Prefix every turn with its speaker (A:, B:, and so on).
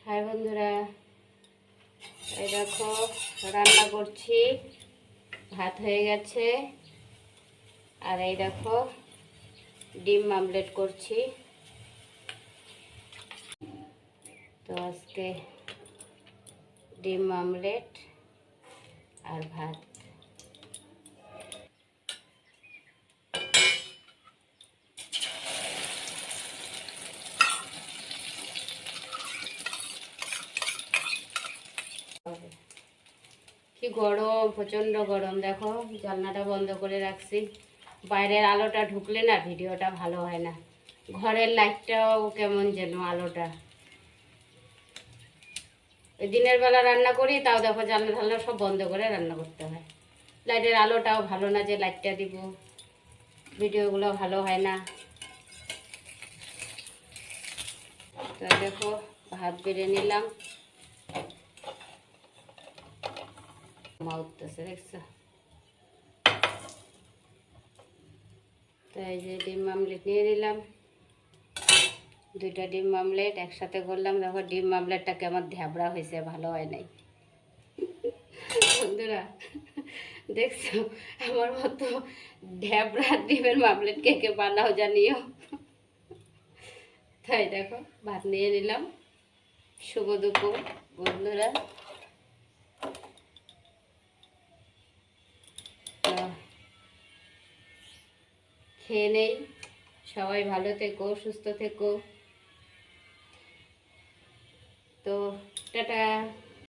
A: High বন্ধুরা, এই দেখো রান্না করছি। ভাত হয়ে গেছে। আর এই দেখো ডিম আমলেট করছি। তো আজকে ডিম আমলেট আর ভাত। কি গরম, প্রচণ্ড গরম। দেখো জানলাটা বন্ধ করে রাখছি। বাইরের আলোটা ঢুকলে না ভিডিওটা ভালো হয় না। ঘরের লাইটটাও কেমন যেন আলোটা। ওই দিনের বেলা রান্না করি, তাও দেখো জানলা ঢালনা সব বন্ধ করে রান্না করতে হয়। লাইটের আলোটাও ভালো না, যে লাইটটা দিব ভিডিওগুলো ভালো হয় না। তো দেখো ভাত বেড়ে নিলাম। মা উঠতেছে, দেখছো? তো এই যে ডিম আমলেট নিয়ে নিলাম। দুইটা ডিম আমলেট একসাথে করলাম। দেখো ডিম আমলেটটা কেমন ধ্যাবড়া হয়েছে, ভালো হয় নাই। বন্ধুরা দেখছো আমার মতো ধ্যাবড়া ডিমের আমলেট কে কে বানাও জানিও। তাই দেখো ভাত নিয়ে নিলাম। শুভ দুপুর বন্ধুরা। খেয়ে নেই। সবাই ভালো থেকো, সুস্থ থেকো।